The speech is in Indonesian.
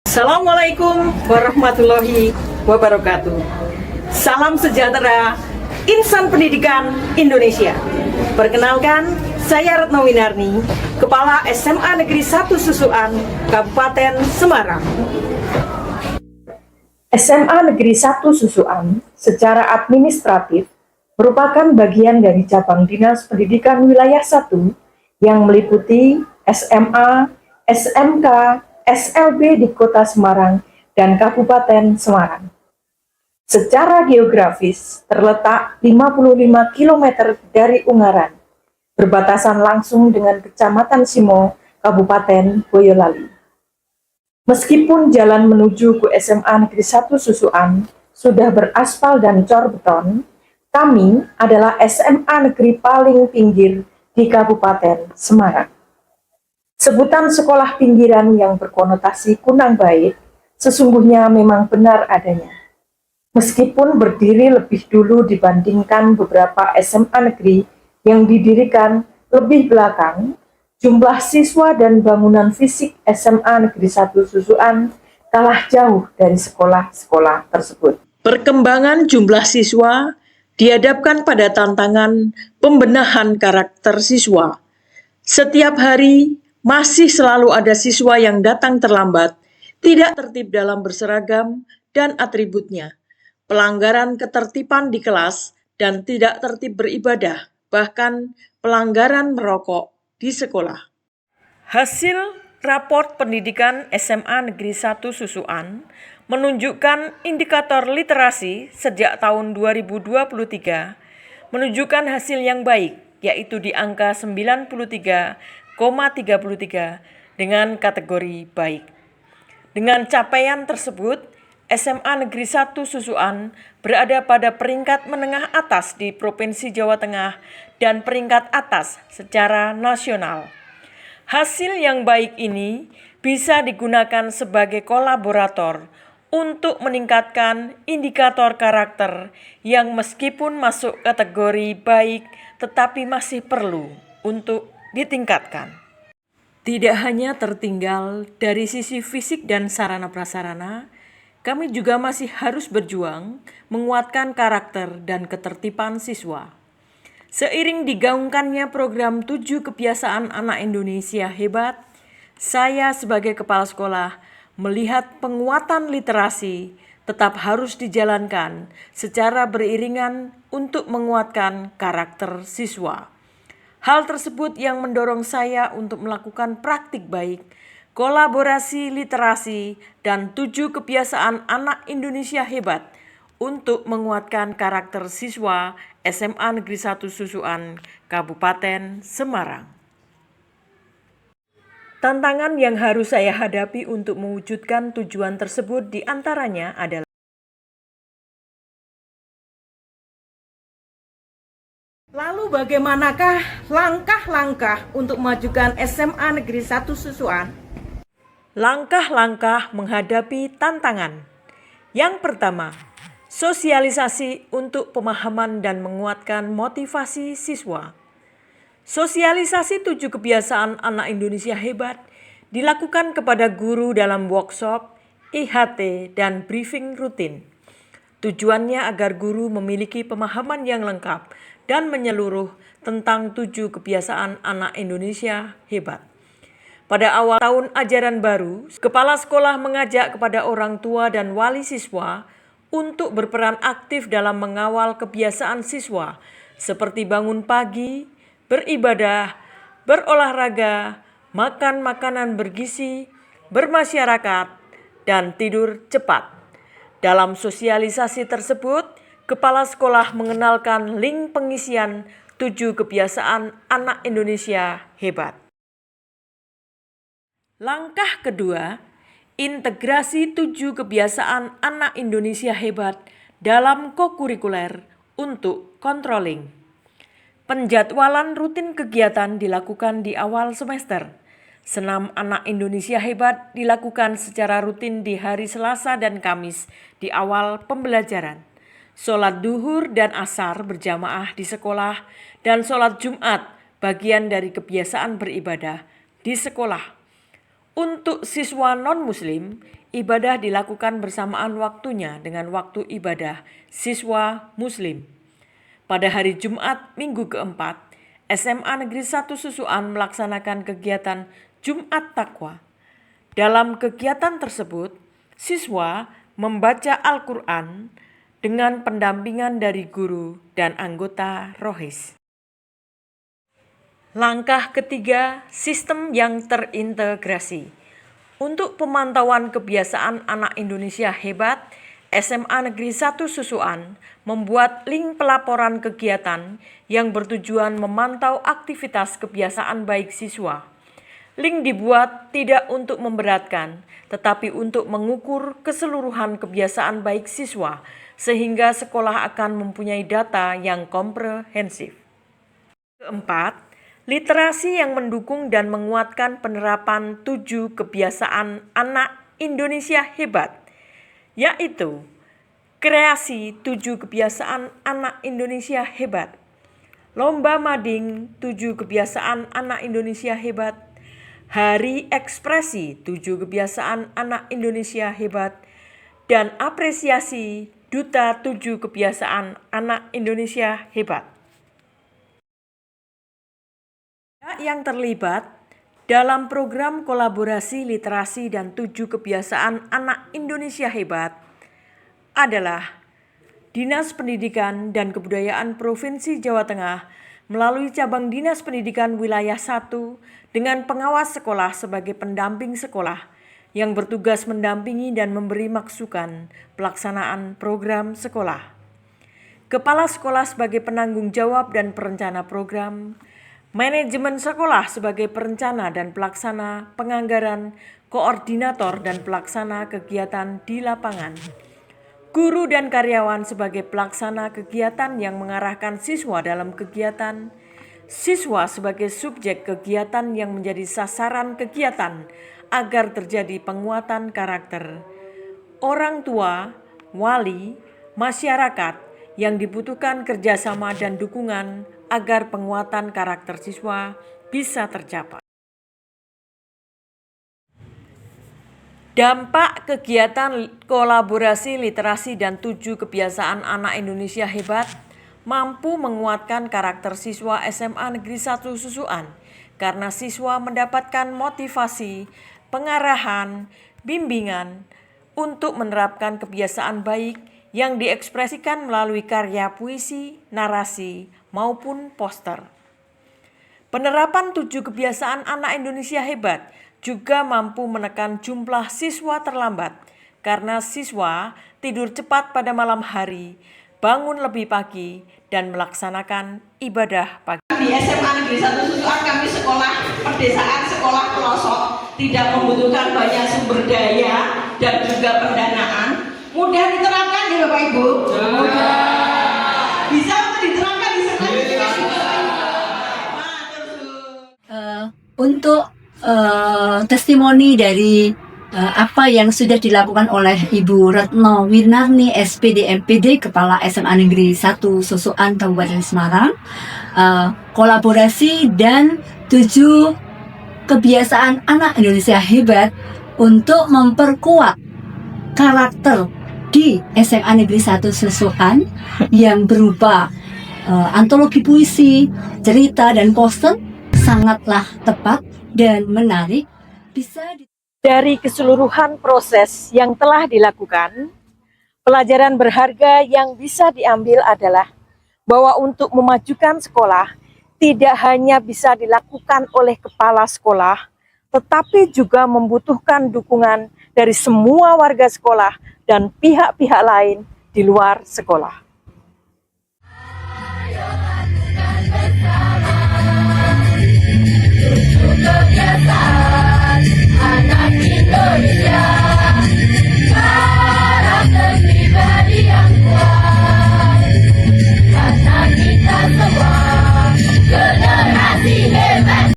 Assalamualaikum warahmatullahi wabarakatuh. Salam sejahtera, insan pendidikan Indonesia. Perkenalkan, saya Retno Winarni, Kepala SMA Negeri 1 Susuan, Kabupaten Semarang. SMA Negeri 1 Susuan secara administratif merupakan bagian dari cabang Dinas Pendidikan Wilayah 1 yang meliputi SMA, SMK, SLB di Kota Semarang dan Kabupaten Semarang. Secara geografis terletak 55 km dari Ungaran, berbatasan langsung dengan Kecamatan Simo, Kabupaten Boyolali. Meskipun jalan menuju ke SMA Negeri 1 Susuan sudah beraspal dan cor beton, kami adalah SMA negeri paling pinggir di Kabupaten Semarang. Sebutan sekolah pinggiran yang berkonotasi kurang baik sesungguhnya memang benar adanya. Meskipun berdiri lebih dulu dibandingkan beberapa SMA negeri yang didirikan lebih belakang, jumlah siswa dan bangunan fisik SMA Negeri 1 Susuan kalah jauh dari sekolah-sekolah tersebut. Perkembangan jumlah siswa dihadapkan pada tantangan pembenahan karakter siswa. Setiap hari masih selalu ada siswa yang datang terlambat, tidak tertib dalam berseragam dan atributnya, pelanggaran ketertiban di kelas, dan tidak tertib beribadah, bahkan pelanggaran merokok di sekolah. Hasil raport pendidikan SMA Negeri 1 Susuan menunjukkan indikator literasi sejak tahun 2023 menunjukkan hasil yang baik, yaitu di angka 93,33 dengan kategori baik. Dengan capaian tersebut, SMA Negeri 1 Susuan berada pada peringkat menengah atas di Provinsi Jawa Tengah dan peringkat atas secara nasional. Hasil yang baik ini bisa digunakan sebagai kolaborator untuk meningkatkan indikator karakter yang meskipun masuk kategori baik tetapi masih perlu untuk ditingkatkan. Tidak hanya tertinggal dari sisi fisik dan sarana prasarana, kami juga masih harus berjuang menguatkan karakter dan ketertiban siswa. Seiring digaungkannya program 7 Kebiasaan Anak Indonesia Hebat, saya sebagai kepala sekolah melihat penguatan literasi tetap harus dijalankan secara beriringan untuk menguatkan karakter siswa. Hal tersebut yang mendorong saya untuk melakukan praktik baik, kolaborasi literasi, dan 7 kebiasaan anak Indonesia hebat untuk menguatkan karakter siswa SMA Negeri 1 Susuan, Kabupaten Semarang. Tantangan yang harus saya hadapi untuk mewujudkan tujuan tersebut diantaranya adalah lalu bagaimanakah langkah-langkah untuk memajukan SMA Negeri 1 Susuan? Langkah-langkah menghadapi tantangan. Yang pertama, sosialisasi untuk pemahaman dan menguatkan motivasi siswa. Sosialisasi 7 kebiasaan anak Indonesia hebat dilakukan kepada guru dalam workshop, IHT, dan briefing rutin. Tujuannya agar guru memiliki pemahaman yang lengkap dan menyeluruh tentang 7 kebiasaan anak Indonesia hebat. Pada awal tahun ajaran baru, kepala sekolah mengajak kepada orang tua dan wali siswa untuk berperan aktif dalam mengawal kebiasaan siswa seperti bangun pagi, beribadah, berolahraga, makan makanan bergizi, bermasyarakat, dan tidur cepat. Dalam sosialisasi tersebut, kepala sekolah mengenalkan link pengisian 7 kebiasaan anak Indonesia hebat. Langkah kedua, integrasi 7 kebiasaan anak Indonesia hebat dalam kokurikuler untuk controlling. Penjadwalan rutin kegiatan dilakukan di awal semester. Senam anak Indonesia hebat dilakukan secara rutin di hari Selasa dan Kamis di awal pembelajaran. Sholat duhur dan asar berjamaah di sekolah dan sholat Jumat bagian dari kebiasaan beribadah di sekolah. Untuk siswa non-muslim, ibadah dilakukan bersamaan waktunya dengan waktu ibadah siswa Muslim. Pada hari Jumat minggu keempat, SMA Negeri 1 Susuan melaksanakan kegiatan Jumat Takwa. Dalam kegiatan tersebut, siswa membaca Al-Quran dengan pendampingan dari guru dan anggota Rohis. Langkah ketiga, sistem yang terintegrasi. Untuk pemantauan kebiasaan anak Indonesia hebat, SMA Negeri 1 Susuan membuat link pelaporan kegiatan yang bertujuan memantau aktivitas kebiasaan baik siswa. Link dibuat tidak untuk memberatkan, tetapi untuk mengukur keseluruhan kebiasaan baik siswa, sehingga sekolah akan mempunyai data yang komprehensif. Keempat, literasi yang mendukung dan menguatkan penerapan 7 kebiasaan anak Indonesia hebat, yaitu kreasi 7 kebiasaan anak Indonesia hebat, lomba mading 7 kebiasaan anak Indonesia hebat, hari ekspresi 7 kebiasaan anak Indonesia hebat, dan apresiasi duta 7 kebiasaan anak Indonesia hebat. Yang terlibat dalam program kolaborasi literasi dan 7 kebiasaan anak Indonesia hebat adalah Dinas Pendidikan dan Kebudayaan Provinsi Jawa Tengah melalui cabang Dinas Pendidikan Wilayah 1 dengan pengawas sekolah sebagai pendamping sekolah yang bertugas mendampingi dan memberi masukan pelaksanaan program sekolah. Kepala sekolah sebagai penanggung jawab dan perencana program, manajemen sekolah sebagai perencana dan pelaksana penganggaran, koordinator dan pelaksana kegiatan di lapangan. Guru dan karyawan sebagai pelaksana kegiatan yang mengarahkan siswa dalam kegiatan. Siswa sebagai subjek kegiatan yang menjadi sasaran kegiatan agar terjadi penguatan karakter. Orang tua, wali, masyarakat yang dibutuhkan kerjasama dan dukungan agar penguatan karakter siswa bisa tercapai. Dampak kegiatan kolaborasi literasi dan 7 kebiasaan anak Indonesia hebat mampu menguatkan karakter siswa SMA Negeri 1 Susuan karena siswa mendapatkan motivasi, pengarahan, bimbingan untuk menerapkan kebiasaan baik yang diekspresikan melalui karya puisi, narasi, maupun poster. Penerapan 7 kebiasaan anak Indonesia hebat juga mampu menekan jumlah siswa terlambat karena siswa tidur cepat pada malam hari, bangun lebih pagi, dan melaksanakan ibadah pagi. Di SMA Negeri 1 Susuan kami sekolah pedesaan, sekolah pelosok, tidak membutuhkan banyak sumber daya dan juga pendanaan. Mudah diterapkan ya Bapak Ibu? Mudah. Bisa diterapkan di sekolah kita juga. Untuk testimoni dari apa yang sudah dilakukan oleh Ibu Retno Winarni SPD MPD Kepala SMA Negeri 1 Susuan Kabupaten Semarang, kolaborasi dan 7 kebiasaan anak Indonesia hebat untuk memperkuat karakter di SMA Negeri 1 Susuan yang berupa antologi puisi, cerita, dan poster sangatlah tepat dan menarik. Dari keseluruhan proses yang telah dilakukan, pelajaran berharga yang bisa diambil adalah bahwa untuk memajukan sekolah tidak hanya bisa dilakukan oleh kepala sekolah, tetapi juga membutuhkan dukungan dari semua warga sekolah dan pihak-pihak lain di luar sekolah. Kebiasaan